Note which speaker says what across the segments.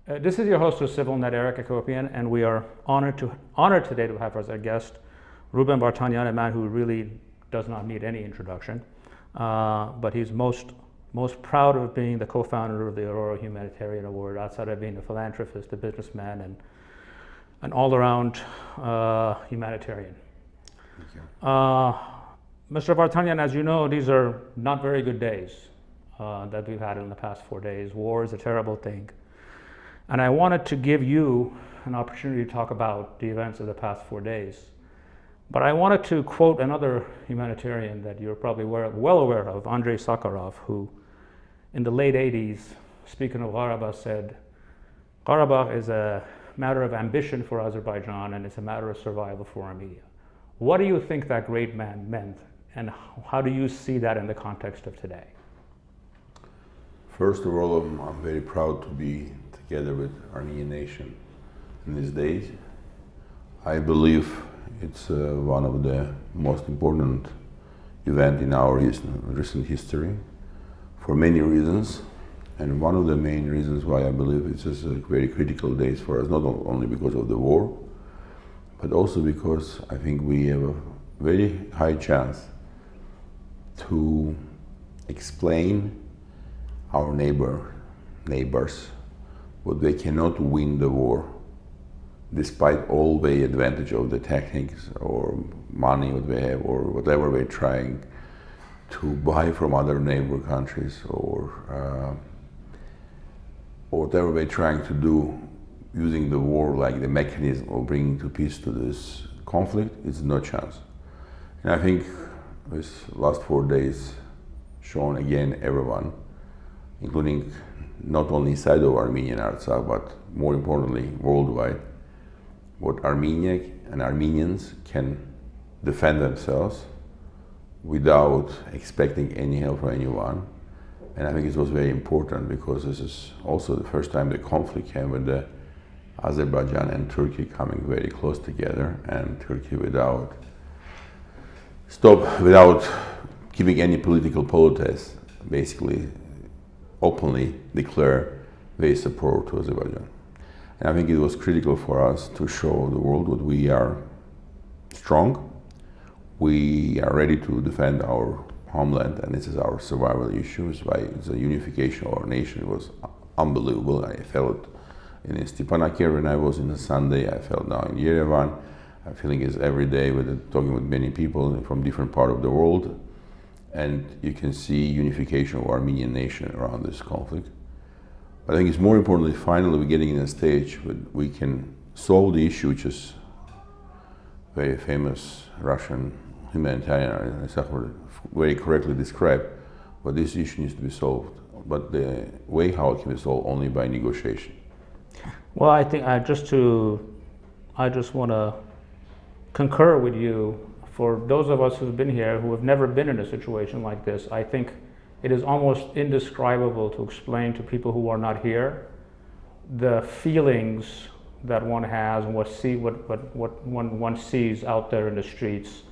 Speaker 1: This is your host of CivilNet, Eric Hacopian, and we are honored today to have as our guest Ruben Vardanyan, a man who really does not need any introduction, but he's most proud of being the co-founder of the Aurora Humanitarian Award, outside of being a philanthropist, a businessman, and an all-around humanitarian.
Speaker 2: Thank you.
Speaker 1: Mr. Vardanyan, as you know, these are not very good days that we've had in the past 4 days. War is a terrible thing. And I wanted to give you an opportunity to talk about the events of the past 4 days. But I wanted to quote another humanitarian that you're probably well aware of, Andrei Sakharov, who in the late 80s, speaking of Karabakh, said, "Karabakh is a matter of ambition for Azerbaijan and it's a matter of survival for Armenia." What do you think that great man meant, and how do you see that in the context of today?
Speaker 2: First of all, I'm very proud to be together with Armenian nation in these days. I believe it's one of the most important events in our recent history for many reasons. And one of the main reasons why I believe it's just a very critical days for us, not only because of the war, but also because I think we have a very high chance to explain our neighbors what they cannot win the war, despite all the advantage of the techniques or money that they have or whatever they're trying to buy from other neighbor countries or whatever they're trying to do using the war like the mechanism of bringing to peace to this conflict. It's no chance. And I think this last 4 days shown again everyone, including not only inside of Armenian Artsakh, but more importantly worldwide, what Armenia and Armenians can defend themselves without expecting any help from anyone. And I think it was very important because this is also the first time the conflict came with the Azerbaijan and Turkey coming very close together, and Turkey without giving any political protest, basically openly declare their support to Azerbaijan. And I think it was critical for us to show the world that we are strong, we are ready to defend our homeland, and this is our survival issue. The unification of our nation was unbelievable. I felt in Stepanakert when I was in Sunday, I felt now in Yerevan. I'm feeling it every day talking with many people from different parts of the world. And you can see unification of Armenian nation around this conflict. But I think it's more importantly, finally we're getting in a stage where we can solve the issue, which is very famous Russian humanitarian, very correctly described, but this issue needs to be solved. But the way how it can be solved only by negotiation.
Speaker 1: Well, I think I just want to concur with you. For those of us who've been here, who have never been in a situation like this, I think it is almost indescribable to explain to people who are not here the feelings that one has and what one sees out there in the streets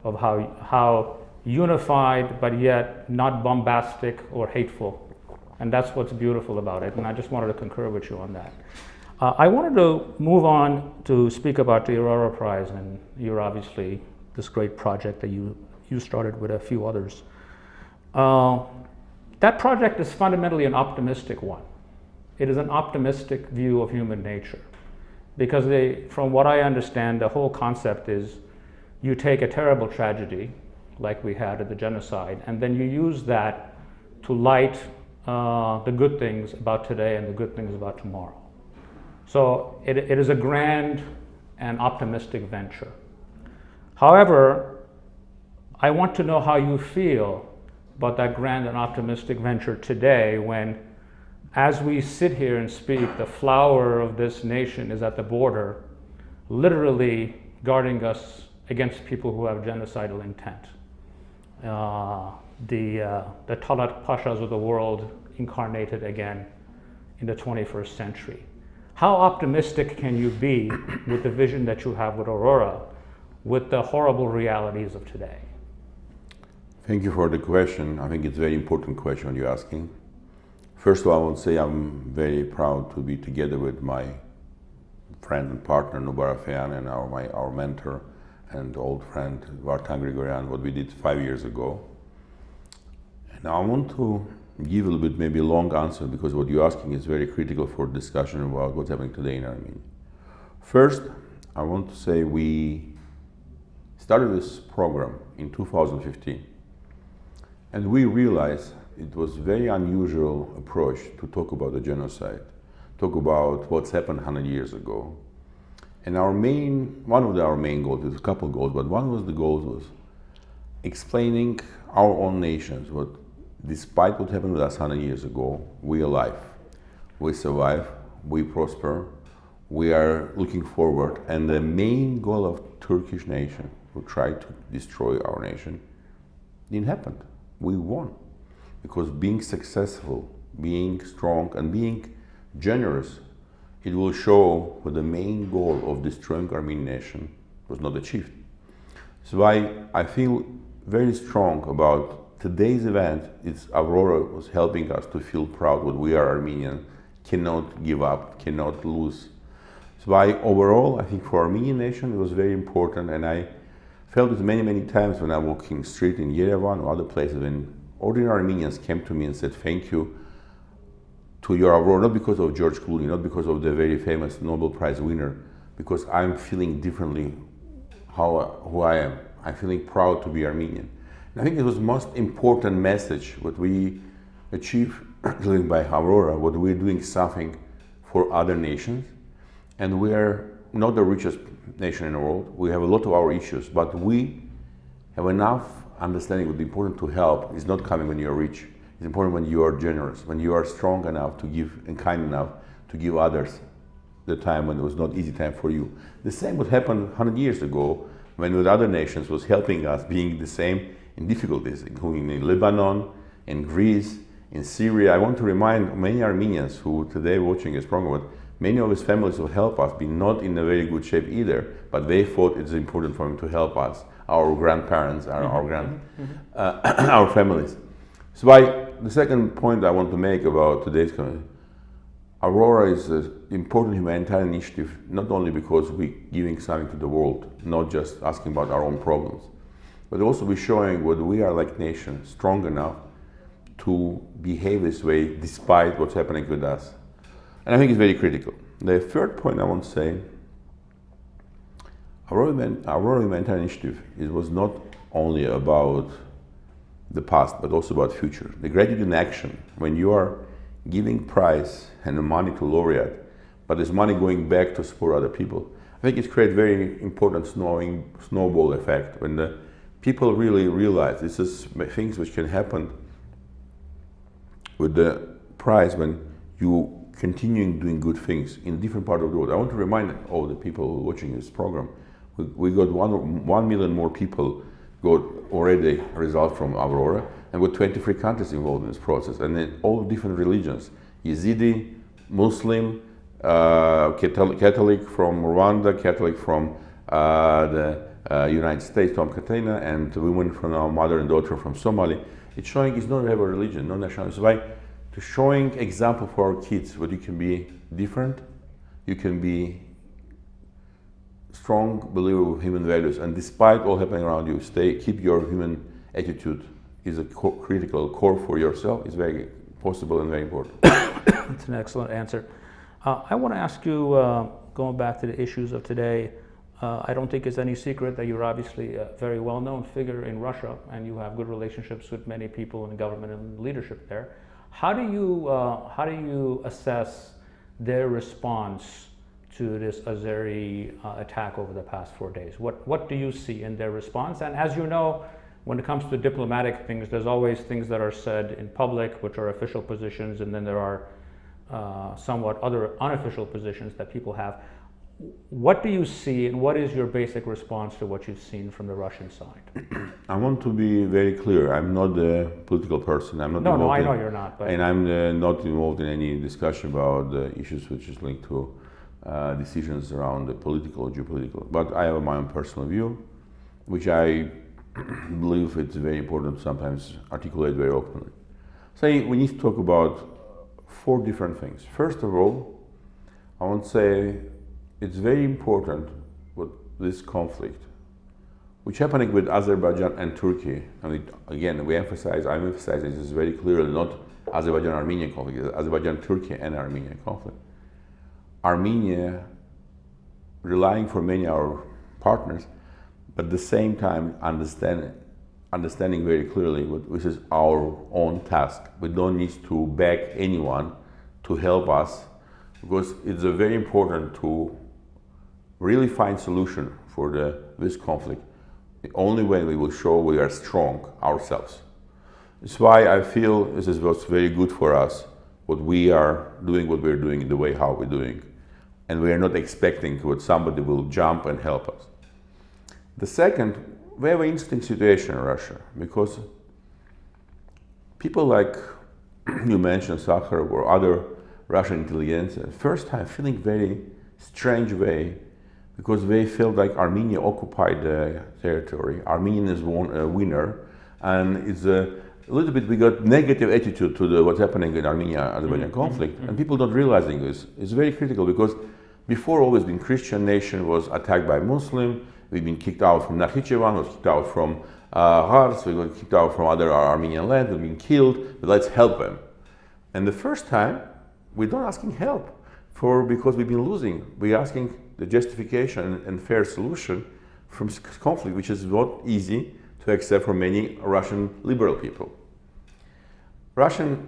Speaker 1: of how unified but yet not bombastic or hateful. And that's what's beautiful about it. And I just wanted to concur with you on that. I wanted to move on to speak about the Aurora Prize, and you're obviously this great project that you started with a few others. That project is fundamentally an optimistic one. It is an optimistic view of human nature, because from what I understand, the whole concept is you take a terrible tragedy like we had at the genocide, and then you use that to light the good things about today and the good things about tomorrow. So it is a grand and optimistic venture. However, I want to know how you feel about that grand and optimistic venture today when, as we sit here and speak, the flower of this nation is at the border, literally guarding us against people who have genocidal intent. The Talat Pashas of the world incarnated again in the 21st century. How optimistic can you be with the vision that you have with Aurora, with the horrible realities of today?
Speaker 2: Thank you for the question. I think it's a very important question you're asking. First of all, I want to say I'm very proud to be together with my friend and partner Ruben Vardanyan and our mentor and old friend Vardan Petrosyan, what we did 5 years ago. And I want to give a little bit maybe a long answer because what you're asking is very critical for discussion about what's happening today in Armenia. First, I want to say we started this program in 2015 and we realized it was a very unusual approach to talk about the genocide, talk about what's happened 100 years ago. And one of our main goals, there's a couple of goals, but one of the goals was explaining our own nations, what despite what happened with us 100 years ago, we're alive, we survive, we prosper, we are looking forward, and the main goal of Turkish nation who tried to destroy our nation didn't happen. We won. Because being successful, being strong, and being generous, it will show that the main goal of destroying Armenian nation was not achieved. So I feel very strong about today's event. It's Aurora was helping us to feel proud that we are Armenian, cannot give up, cannot lose. So overall, I think for Armenian nation, it was very important, and I felt it many, many times when I walk in the street in Yerevan or other places when ordinary Armenians came to me and said, thank you to your Aurora, not because of George Clooney, not because of the very famous Nobel Prize winner, because I'm feeling differently who I am. I'm feeling proud to be Armenian. And I think it was the most important message, what we achieve doing by Aurora, what we're doing something for other nations. And we are not the richest nation in the world. We have a lot of our issues, but we have enough understanding what the important to help is not coming when you're rich. It's important when you are generous, when you are strong enough to give and kind enough to give others the time when it was not easy time for you. The same would happen 100 years ago when with other nations was helping us being the same in difficulties, including in Lebanon, in Greece, in Syria. I want to remind many Armenians who today watching this program, but many of his families will help us be not in a very good shape either, but they thought it's important for them to help us, our grandparents, our families. So the second point I want to make about today's community, Aurora is an important humanitarian initiative, not only because we're giving something to the world, not just asking about our own problems, but also we're showing what we are like nation, strong enough to behave this way despite what's happening with us. And I think it's very critical. The third point I want to say, Aurora Humanitarian Initiative, it was not only about the past, but also about future. The gratitude in action, when you are giving prize and the money to laureate, but there's money going back to support other people, I think it creates very important snowball effect when the people really realize this is things which can happen with the prize when you continuing doing good things in different part of the world. I want to remind all the people watching this program, we got 1 million more people got already a result from Aurora, and with 23 countries involved in this process, and then all different religions, Yazidi, Muslim, Catholic from Rwanda, Catholic from the United States, Tom Katena, and women from our mother and daughter from Somalia. It's showing it's not have a religion, no nationality. So to showing example for our kids, what you can be different, you can be strong believer of human values, and despite all happening around you, keep your human attitude is a critical core for yourself. It's very possible and very important.
Speaker 1: It's an excellent answer. I want to ask you, going back to the issues of today, I don't think it's any secret that you're obviously a very well-known figure in Russia, and you have good relationships with many people in the government and leadership there. How do you assess their response to this Azeri attack over the past 4 days? What do you see in their response? And as you know, when it comes to diplomatic things, there's always things that are said in public, which are official positions, and then there are somewhat other unofficial positions that people have. What do you see, and what is your basic response to what you've seen from the Russian side?
Speaker 2: I want to be very clear. I'm not a political person. I'm not.
Speaker 1: No, I know you're not. But
Speaker 2: and I'm not involved in any discussion about the issues which is linked to decisions around the political or geopolitical. But I have my own personal view, which I believe it's very important to sometimes articulate very openly. Say we need to talk about four different things. First of all, I want to say it's very important with this conflict, which is happening with Azerbaijan and Turkey. And again, I'm emphasizing this is very clearly not Azerbaijan-Armenian conflict, it's Azerbaijan-Turkey and Armenian conflict. Armenia, relying for many of our partners, but at the same time understanding very clearly this is our own task. We don't need to beg anyone to help us, because it's very important to really find solution for this conflict. The only way we will show we are strong ourselves. That's why I feel this is what's very good for us, what we're doing, the way how we're doing. And we are not expecting that somebody will jump and help us. The second, we have an interesting situation in Russia, because people like you mentioned, Sakharov or other Russian intelligentsia, first time feeling very strange way, because they felt like Armenia occupied the territory, Armenian is a winner, and it's a little bit, we got negative attitude to what's happening in Armenia-Azerbaijan conflict, and people not realizing this. It's very critical, because before always been Christian nation was attacked by Muslim, we've been kicked out from Nakhichevan, was kicked out from Kars, we got kicked out from other Armenian land, we've been killed, but let's help them. And the first time, we're not asking help because we've been losing. We're asking the justification and fair solution from conflict, which is not easy to accept for many Russian liberal people. Russian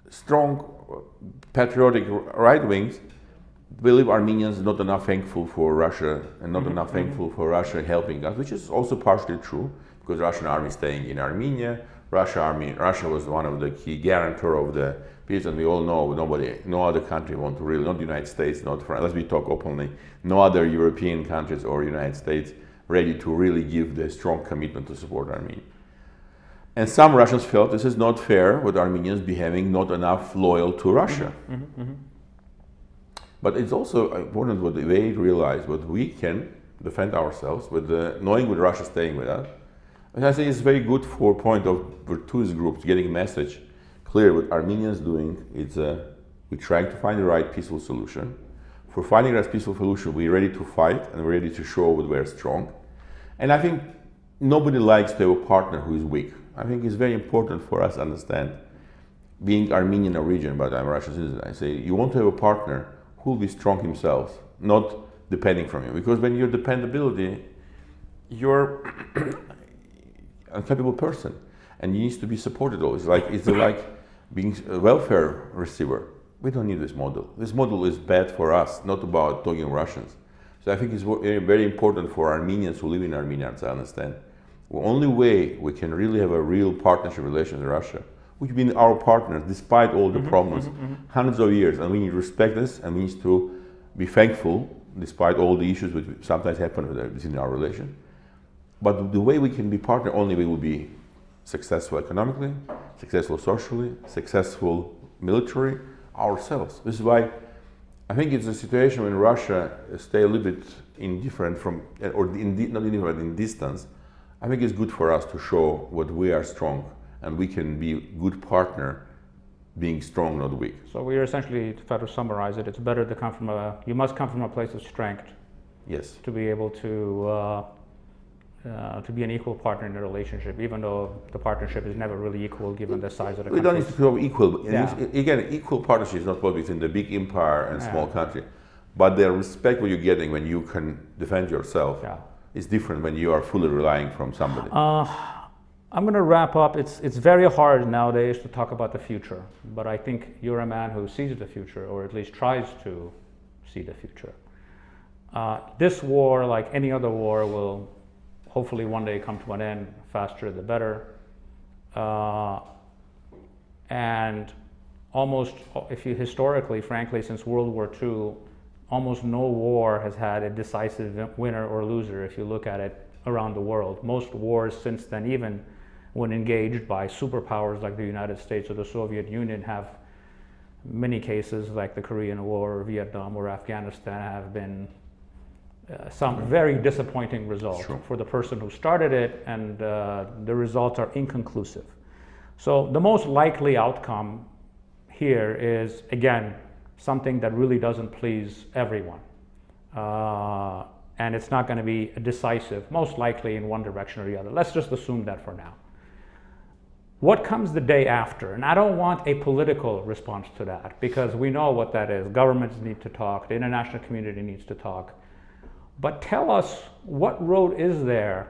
Speaker 2: strong patriotic right wings believe Armenians not enough thankful for Russia and not enough thankful for Russia helping us, which is also partially true, because Russian army is staying in Armenia. Russia was one of the key guarantor of the peace, and we all know no other country want to really, not the United States, not France, let's be talk openly, no other European countries or United States ready to really give the strong commitment to support Armenia. And some Russians felt this is not fair with Armenians behaving not enough loyal to Russia. But it's also important what they realize, what we can defend ourselves with knowing with Russia staying with us. And I think it's very good for point of virtuous groups getting a message clear what Armenians doing. It's we're trying to find the right peaceful solution. For finding that peaceful solution, we're ready to fight and we're ready to show that we're strong. And I think nobody likes to have a partner who is weak. I think it's very important for us to understand, being Armenian origin, but I'm a Russian citizen, I say you want to have a partner who will be strong himself, not depending from you. Because when you're dependability, you're a capable person and you need to be supported always. It's like being a welfare receiver. We don't need this model. This model is bad for us, not about talking Russians. So I think it's very, very important for Armenians who live in Armenia to understand the only way we can really have a real partnership relation with Russia, which has been our partners despite all the problems, hundreds of years, and we need to respect this and we need to be thankful despite all the issues which sometimes happen within our relation. But the way we can be partner, only we will be successful economically, successful socially, successful military, ourselves. This is why I think it's a situation when Russia stay a little bit indifferent from, or not indifferent, in distance. I think it's good for us to show what we are strong and we can be a good partner, being strong, not weak.
Speaker 1: So we are essentially, to try to summarize it, it's better to come from you must come from a place of strength.
Speaker 2: Yes.
Speaker 1: To be able to be an equal partner in a relationship, even though the partnership is never really equal given the size of the country.
Speaker 2: We don't need to be equal. Again, equal partnership is not what within the big empire and small country, but the respect what you're getting when you can defend yourself is different when you are fully relying from somebody.
Speaker 1: I'm going to wrap up. It's very hard nowadays to talk about the future, but I think you're a man who sees the future, or at least tries to see the future. This war, like any other war, will hopefully one day come to an end. Faster the better. And almost, if you historically, frankly, since World War II, almost no war has had a decisive winner or loser if you look at it around the world. Most wars since then, even when engaged by superpowers like the United States or the Soviet Union, have many cases like the Korean War or Vietnam or Afghanistan have been some very disappointing results for the person who started it, and the results are inconclusive. So the most likely outcome here is, again, something that really doesn't please everyone. And it's not going to be decisive, most likely in one direction or the other. Let's just assume that for now. What comes the day after? And I don't want a political response to that, because we know what that is. Governments need to talk, the international community needs to talk. But tell us, what role is there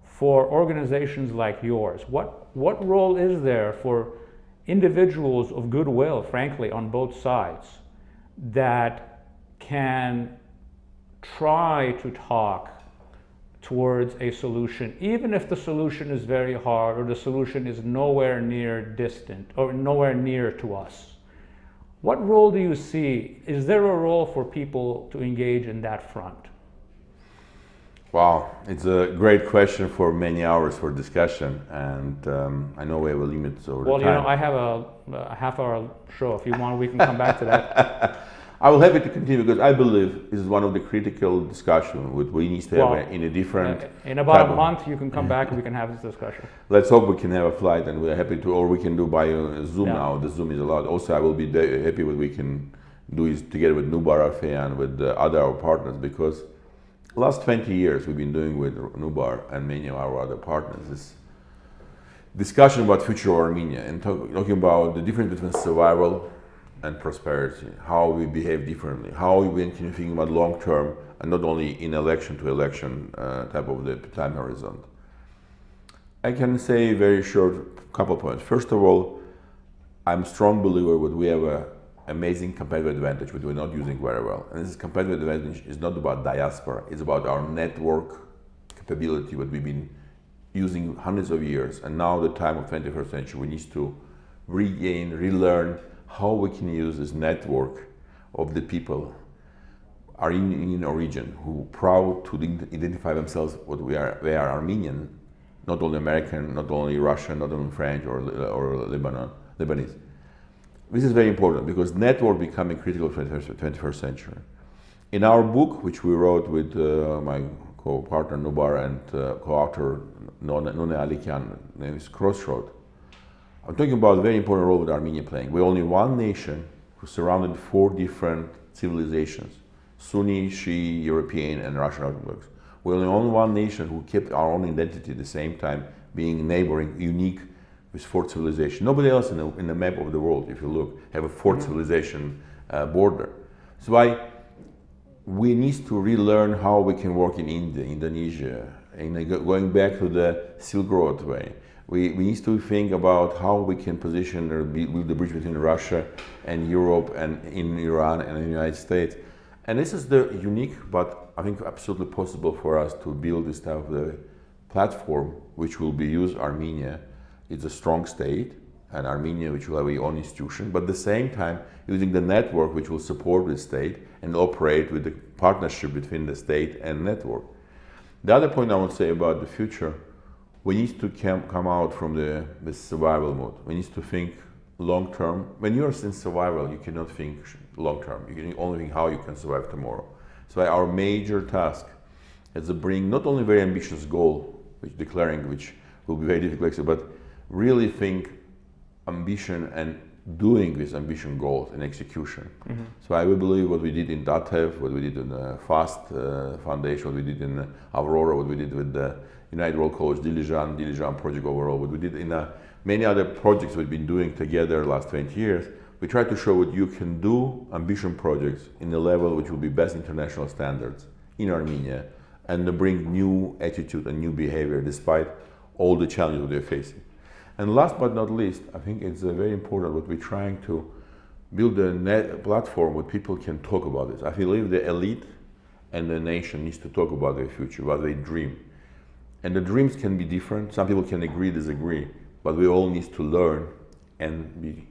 Speaker 1: for organizations like yours? What role is there for individuals of goodwill, frankly, on both sides, that can try to talk towards a solution, even if the solution is very hard or the solution is nowhere near distant or nowhere near to us? What role do you see? Is there a role for people to engage in that front?
Speaker 2: Wow, it's a great question for many hours for discussion, and I know we have a limit over the time.
Speaker 1: Well, you know, I have a half-hour show. If you want, we can come back to that.
Speaker 2: I will happy to continue, because I believe this is one of the critical discussions which we need to have in a different.
Speaker 1: In about a month, you can come back and we can have this discussion.
Speaker 2: Let's hope we can have a flight, and we're happy to, or we can do by Zoom now. The Zoom is allowed. Also, I will be happy what we can do is together with Nubar and with other our partners, because last 20 years we've been doing with Nubar and many of our other partners this discussion about future of Armenia, and talking about the difference between survival and prosperity, how we behave differently, how we continue thinking about long term and not only in election to election type of the time horizon. I can say very short couple points. First of all, I'm a strong believer that we have an amazing competitive advantage which we're not using very well. And this competitive advantage is not about diaspora, it's about our network capability that we've been using hundreds of years. And now the time of 21st century, we need to regain, relearn how we can use this network of the people are in our region who proud to identify themselves what they are Armenian, not only American, not only Russian, not only French or Lebanese. This is very important because network becoming critical for the 21st century. In our book, which we wrote with my co-partner Nubar and co-author None Alikian, name is Crossroad, I'm talking about a very important role that Armenia playing. We're only one nation who surrounded 4 different civilizations, Sunni, Shia, European, and Russian Orthodox. We're only one nation who kept our own identity at the same time, being neighboring, unique with 4th civilization. Nobody else in the map of the world, if you look, have a 4th civilization border. So we need to relearn how we can work in India, Indonesia, and going back to the Silk Road way. We need to think about how we can position or build the bridge between Russia and Europe and in Iran and the United States. And this is the unique, but I think absolutely possible for us to build this type of the platform which will be used. Armenia is a strong state, and Armenia which will have its own institution, but at the same time using the network which will support the state and operate with the partnership between the state and network. The other point I would say about the future, we need to come out from the survival mode. We need to think long term. When you're in survival, you cannot think long term. You can only think how you can survive tomorrow. So our major task is to bring not only very ambitious goal, which will be very difficult, but really think ambition and doing these ambition goals and execution. So I will believe what we did in DATEV, what we did in the FAST Foundation, what we did in Aurora, what we did with the United World College, Dilijan project overall, what we did in many other projects we've been doing together the last 20 years. We try to show what you can do ambition projects in a level which will be best international standards in Armenia, and to bring new attitude and new behavior despite all the challenges they're facing. And last but not least, I think it's very important what we're trying to build a platform where people can talk about this. I believe the elite and the nation needs to talk about their future, what they dream. And the dreams can be different. Some people can agree, disagree, but we all need to learn and be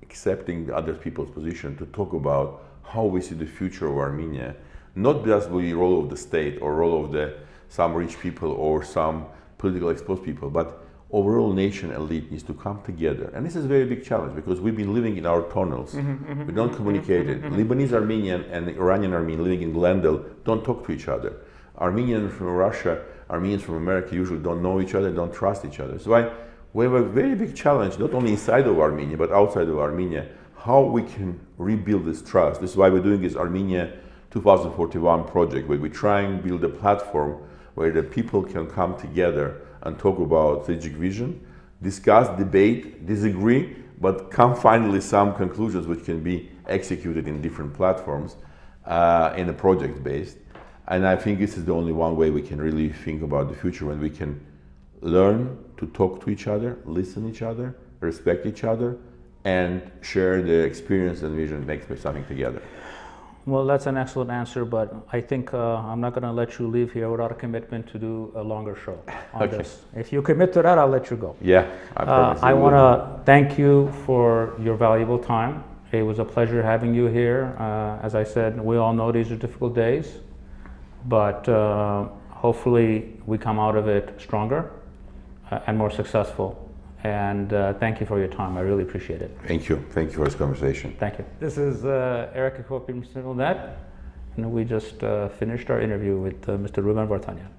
Speaker 2: accepting the other people's position to talk about how we see the future of Armenia, not just the role of the state or role of some rich people or some politically exposed people, but overall nation elite needs to come together. And this is a very big challenge because we've been living in our tunnels. We don't communicate it. Lebanese Armenian and Iranian Armenian living in Glendale don't talk to each other. Armenians from Russia, Armenians from America usually don't know each other, don't trust each other. So we have a very big challenge, not only inside of Armenia, but outside of Armenia, how we can rebuild this trust. This is why we're doing this Armenia 2041 project, where we try and build a platform where the people can come together and talk about strategic vision, discuss, debate, disagree, but come finally some conclusions which can be executed in different platforms in a project based. And I think this is the only one way we can really think about the future, when we can learn to talk to each other, listen each other, respect each other, and share the experience and vision, make something together.
Speaker 1: Well, that's an excellent answer, but I think I'm not going to let you leave here without a commitment to do a longer show on this. If you commit to that, I'll let you go.
Speaker 2: Yeah, I promise.
Speaker 1: I want to thank you for your valuable time. It was a pleasure having you here. As I said, we all know these are difficult days, but hopefully we come out of it stronger and more successful. And thank you for your time. I really appreciate it.
Speaker 2: Thank you. Thank you for this conversation.
Speaker 1: Thank you. This is Eric Hacopian from CivilNet, and we just finished our interview with Mr. Ruben Vardanyan.